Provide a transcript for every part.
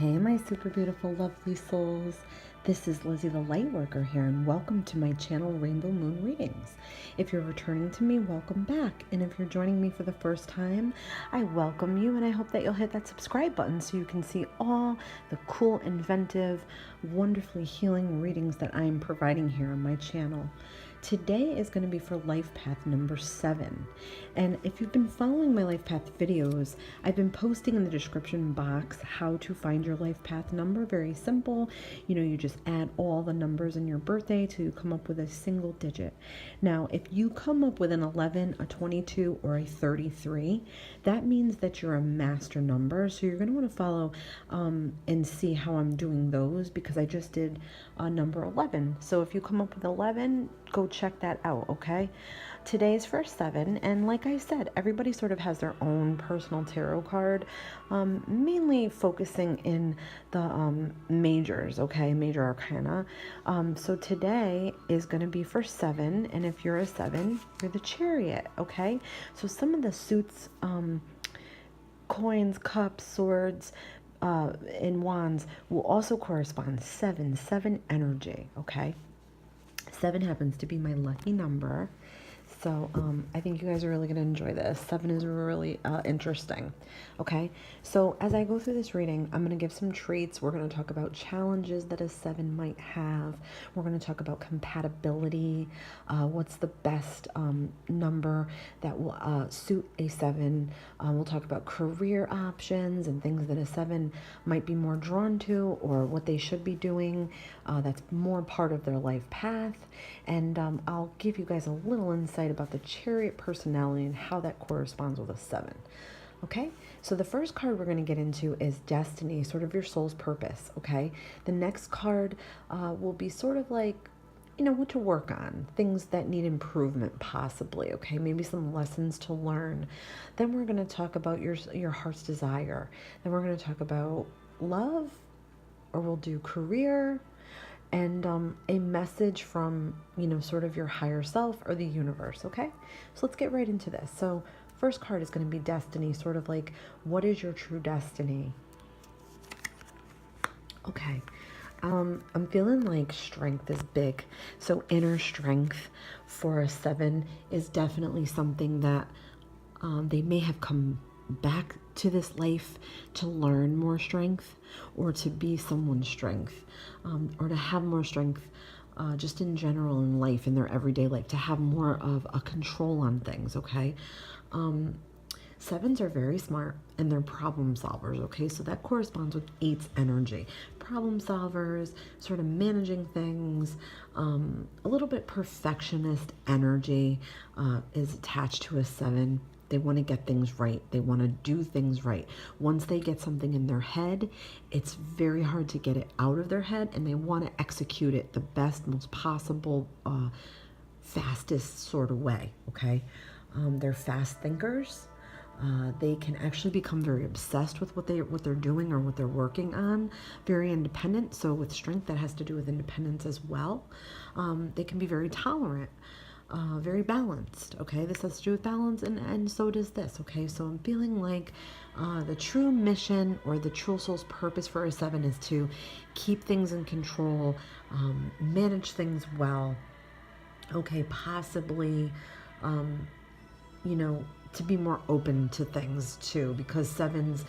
Hey, my super beautiful, lovely souls. This is Lizzie the Lightworker here, and welcome to my channel, Rainbow Moon Readings. If you're returning to me, welcome back. And if you're joining me for the first time, I welcome you, and I hope that you'll hit that subscribe button so you can see all the cool, inventive, wonderfully healing readings that I am providing here on my channel. Today is going to be for life path number 7. And if you've been following my life path videos, I've been posting in the description box how to find your life path number. Very simple. You just add all the numbers in your birthday till you come up with a single digit. Now, if you come up with an 11, a 22, or a 33, that means that you're a master number. So you're going to want to follow and see how I'm doing those, because I just did number 11. So if you come up with 11, go check that out, okay? Today's for 7, and like I said, everybody sort of has their own personal tarot card, mainly focusing in the majors, okay, major arcana. So today is going to be for 7, and if you're a 7, you're the Chariot, okay? So some of the suits, coins, cups, swords, and wands will also correspond 7 energy, okay? 7 happens to be my lucky number. So I think you guys are really going to enjoy this. 7 is really interesting. Okay, so as I go through this reading, I'm going to give some treats. We're going to talk about challenges that a 7 might have. We're going to talk about compatibility. What's the best number that will suit a 7. We'll talk about career options and things that a 7 might be more drawn to, or what they should be doing that's more part of their life path. And I'll give you guys a little insight about the Chariot personality and how that corresponds with a 7. Okay, so the first card we're going to get into is Destiny, sort of your soul's purpose. Okay, the next card will be sort of like, what to work on, things that need improvement possibly, okay, maybe some lessons to learn. Then we're going to talk about your heart's desire. Then we're going to talk about love, or we'll do career, and a message from, sort of your higher self or the universe, okay? So let's get right into this. So first card is going to be Destiny, sort of like, what is your true destiny? Okay. I'm feeling like strength is big. So inner strength for a 7 is definitely something that they may have come back to this life to learn more strength, or to be someone's strength, or to have more strength just in general in life, in their everyday life, to have more of a control on things, okay? 7s are very smart, and they're problem solvers, okay? So that corresponds with 8's energy. Problem solvers, sort of managing things, a little bit perfectionist energy is attached to a 7. They want to get things right. They want to do things right. Once they get something in their head, it's very hard to get it out of their head, and they want to execute it the best, most possible, fastest sort of way, okay? They're fast thinkers. They can actually become very obsessed with what they're doing or what they're working on. Very independent. So with strength, that has to do with independence as well. They can be very tolerant. Very balanced, okay? This has to do with balance, and so does this, okay? So I'm feeling like the true mission, or the true soul's purpose for a 7, is to keep things in control, manage things well, okay? Possibly, to be more open to things too, because 7s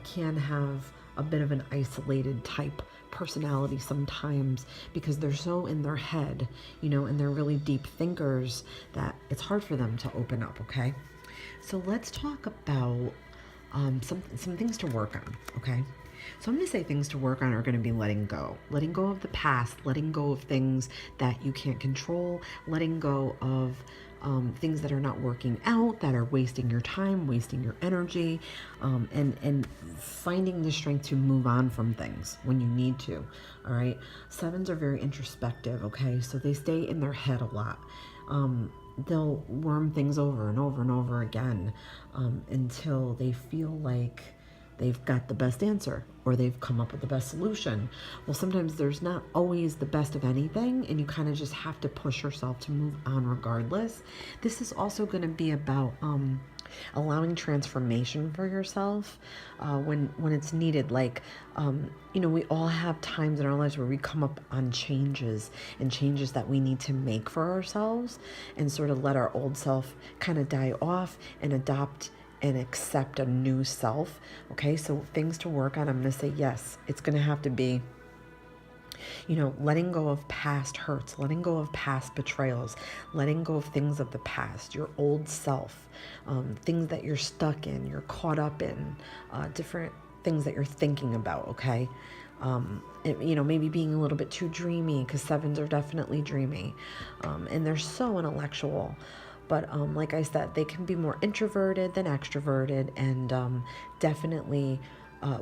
can have a bit of an isolated type personality sometimes, because they're so in their head, and they're really deep thinkers, that it's hard for them to open up, okay? So let's talk about some things to work on, okay? So I'm going to say things to work on are going to be letting go of the past, letting go of things that you can't control, letting go of things that are not working out, that are wasting your time, wasting your energy, and finding the strength to move on from things when you need to, all right? 7s are very introspective, okay? So they stay in their head a lot. They'll worm things over and over and over again until they feel like they've got the best answer, or they've come up with the best solution. Well, sometimes there's not always the best of anything, and you kind of just have to push yourself to move on regardless. This is also going to be about allowing transformation for yourself when it's needed. Like, we all have times in our lives where we come up on changes and changes that we need to make for ourselves, and sort of let our old self kind of die off and adopt and accept a new self. Okay, so things to work on. I'm going to say yes, it's going to have to be, letting go of past hurts, letting go of past betrayals, letting go of things of the past, your old self, things that you're stuck in, you're caught up in, different things that you're thinking about, okay? Maybe being a little bit too dreamy, because sevens are definitely dreamy, and they're so intellectual. But like I said, they can be more introverted than extroverted, and definitely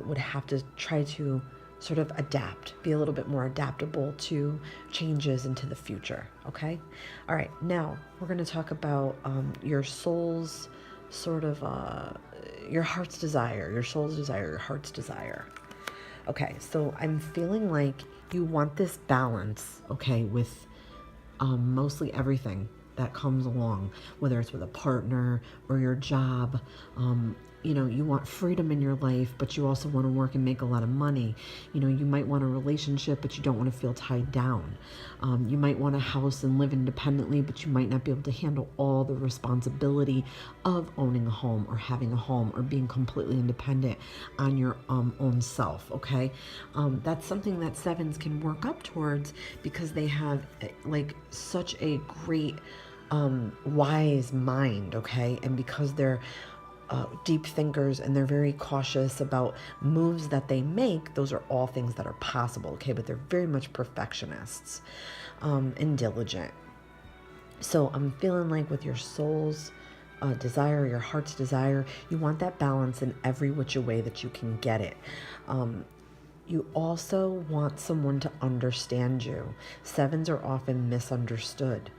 would have to try to sort of adapt, be a little bit more adaptable to changes into the future, okay? All right, now we're going to talk about your soul's sort of, your heart's desire, your soul's desire, your heart's desire. Okay, so I'm feeling like you want this balance, okay, with mostly everything that comes along, whether it's with a partner or your job. You want freedom in your life, but you also want to work and make a lot of money. You might want a relationship, but you don't want to feel tied down. You might want a house and live independently, but you might not be able to handle all the responsibility of owning a home or having a home or being completely independent on your own self, okay? That's something that sevens can work up towards, because they have like such a great wise mind, okay? And because they're deep thinkers and they're very cautious about moves that they make, those are all things that are possible, okay? But they're very much perfectionists and diligent. So I'm feeling like with your soul's desire, your heart's desire, you want that balance in every which way that you can get it. You also want someone to understand you. Sevens are often misunderstood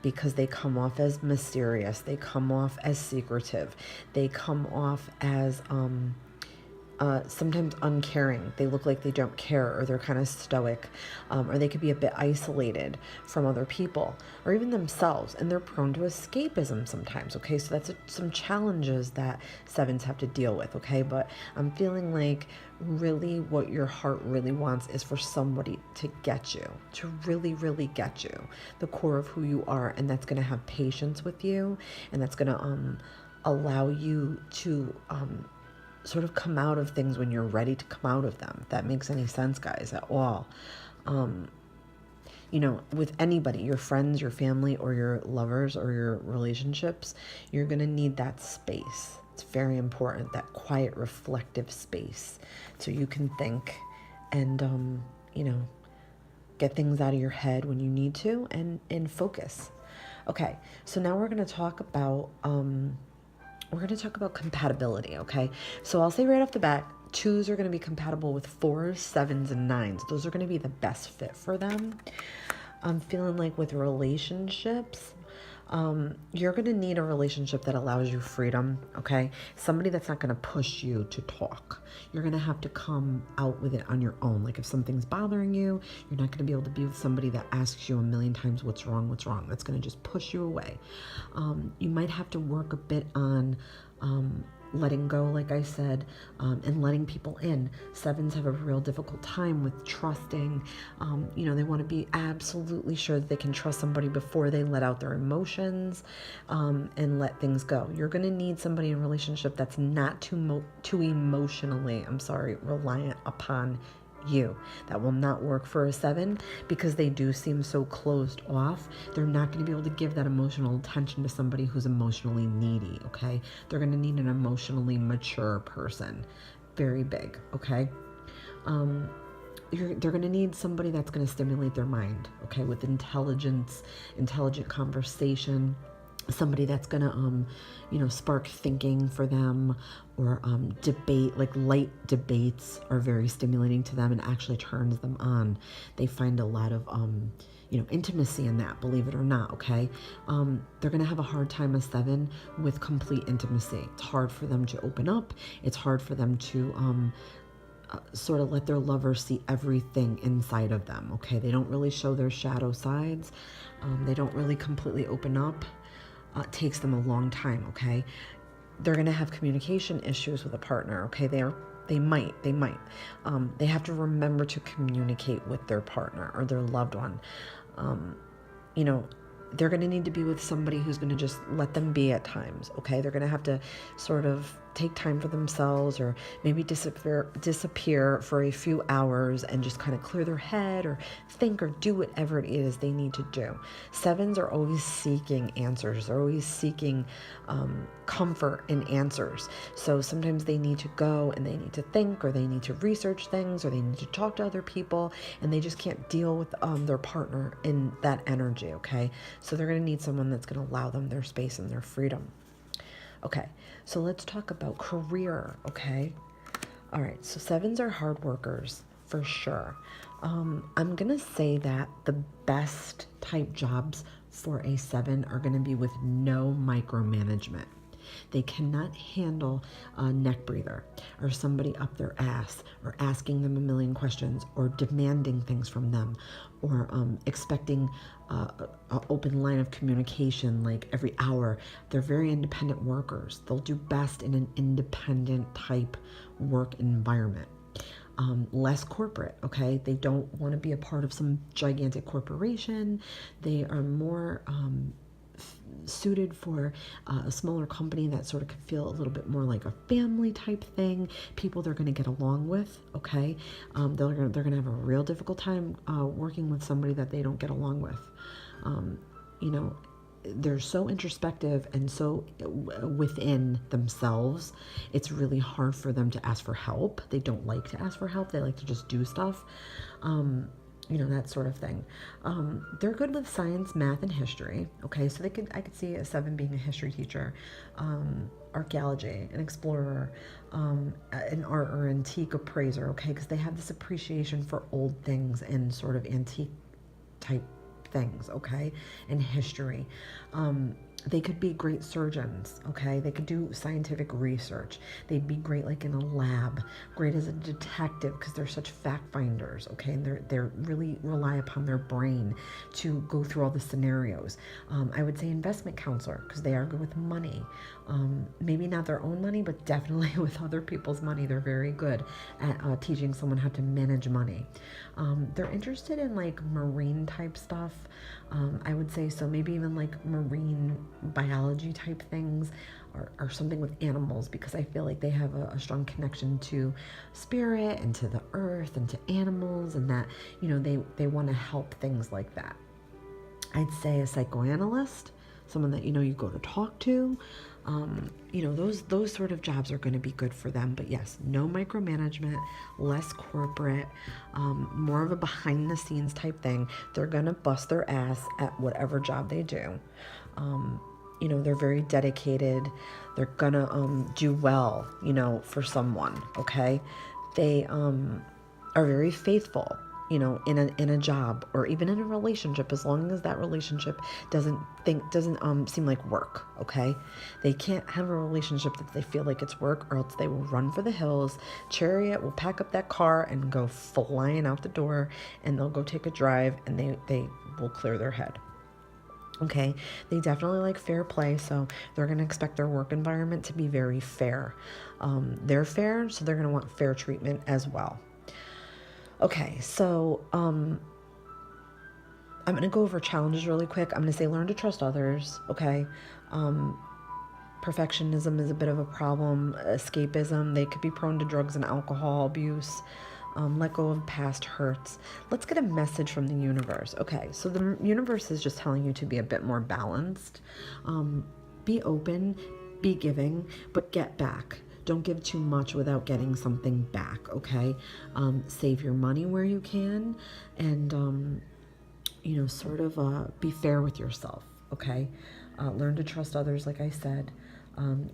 because they come off as mysterious. They come off as secretive. They come off as sometimes uncaring. They look like they don't care, or they're kind of stoic, or they could be a bit isolated from other people or even themselves, and they're prone to escapism sometimes, okay? So that's some challenges that sevens have to deal with, okay? But I'm feeling like really what your heart really wants is for somebody to get you, to really, really get you, the core of who you are, and that's going to have patience with you, and that's going to allow you to sort of come out of things when you're ready to come out of them. If that makes any sense, guys, at all. With anybody, your friends, your family, or your lovers, or your relationships, you're going to need that space. It's very important, that quiet, reflective space, so you can think and, get things out of your head when you need to, and focus. Okay, so now we're going to talk about compatibility, okay? So I'll say right off the bat, 2s are going to be compatible with 4s, 7s, and 9s. Those are going to be the best fit for them. I'm feeling like with relationships, you're going to need a relationship that allows you freedom, okay? Somebody that's not going to push you to talk. You're going to have to come out with it on your own. Like if something's bothering you, you're not going to be able to be with somebody that asks you a million times, what's wrong? That's going to just push you away. You might have to work a bit on letting go, like I said, and letting people in. 7s have a real difficult time with trusting. They want to be absolutely sure that they can trust somebody before they let out their emotions and let things go. You're going to need somebody in a relationship that's not too emotionally, reliant upon you. That will not work for a 7, because they do seem so closed off. They're not going to be able to give that emotional attention to somebody who's emotionally needy, okay? They're going to need an emotionally mature person. Very big, okay? They're going to need somebody that's going to stimulate their mind, okay, with intelligent conversation. Somebody that's going to, spark thinking for them, or debate, like light debates are very stimulating to them and actually turns them on. They find a lot of, intimacy in that, believe it or not, okay? They're going to have a hard time, a 7, with complete intimacy. It's hard for them to open up. It's hard for them to sort of let their lover see everything inside of them, okay? They don't really show their shadow sides. They don't really completely open up. It takes them a long time, okay? they're going to have communication issues with a partner. Okay, they might. They have to remember to communicate with their partner or their loved one. You know, they're going to need to be with somebody who's going to just let them be at times. Okay, they're going to have to sort of take time for themselves, or maybe disappear for a few hours and just kind of clear their head or think or do whatever it is they need to do. Sevens are always seeking answers. They're always seeking comfort in answers. So sometimes they need to go and they need to think, or they need to research things, or they need to talk to other people, and they just can't deal with their partner in that energy. Okay, so they're going to need someone that's going to allow them their space and their freedom. Okay, so let's talk about career, okay? All right, so sevens are hard workers for sure. I'm going to say that the best type jobs for a seven are going to be with no micromanagement. They cannot handle a neck breather or somebody up their ass or asking them a million questions or demanding things from them or expecting an open line of communication like every hour. They're very independent workers. They'll do best in an independent type work environment. Less corporate, okay? They don't want to be a part of some gigantic corporation. They are more suited for a smaller company that sort of could feel a little bit more like a family type thing. People they're going to get along with, okay? They're going to have a real difficult time working with somebody that they don't get along with. You know, they're so introspective and so within themselves, it's really hard for them to ask for help. They don't like to ask for help. They like to just do stuff. You know, that sort of thing. They're good with science, math, and history. Okay, so I could see a seven being a history teacher, archaeology, an explorer, an art or antique appraiser. Okay, because they have this appreciation for old things and sort of antique type things. Okay, and history. They could be great surgeons, okay? They could do scientific research. They'd be great like in a lab, great as a detective because they're such fact finders, okay? And they're really rely upon their brain to go through all the scenarios. I would say investment counselor because they are good with money. Maybe not their own money, but definitely with other people's money. They're very good at teaching someone how to manage money. They're interested in like marine type stuff. I would say so, maybe even like marine biology type things or something with animals, because I feel like they have a strong connection to spirit and to the earth and to animals, and that, you know, they want to help things like that. I'd say a psychoanalyst, someone that, you know, you go to talk to. You know, those sort of jobs are going to be good for them. But yes, no micromanagement, less corporate, more of a behind the scenes type thing. They're going to bust their ass at whatever job they do. You know, they're very dedicated. They're going to do well, you know, for someone, okay? They are very faithful, you know, in a job or even in a relationship, as long as that relationship doesn't seem like work, okay? They can't have a relationship that they feel like it's work, or else they will run for the hills. Chariot will pack up that car and go flying out the door, and they'll go take a drive, and they will clear their head. Okay, they definitely like fair play, so they're going to expect their work environment to be very fair. They're fair, so they're going to want fair treatment as well. Okay, so I'm going to go over challenges really quick. I'm going to say learn to trust others, okay? Perfectionism is a bit of a problem. Escapism, they could be prone to drugs and alcohol abuse. Let go of past hurts. Let's get a message from the universe. Okay, so the universe is just telling you to be a bit more balanced. Be open, be giving, but get back. Don't give too much without getting something back, okay? Save your money where you can, and, you know, sort of be fair with yourself, okay? Learn to trust others, like I said.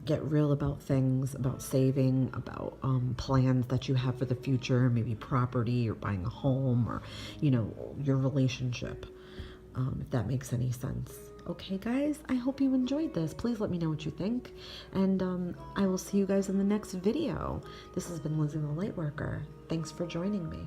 Get real about things, about saving, about plans that you have for the future, maybe property or buying a home, or, you know, your relationship, if that makes any sense. Okay, guys, I hope you enjoyed this. Please let me know what you think, and I will see you guys in the next video. This has been Lizzie the Lightworker. Thanks for joining me.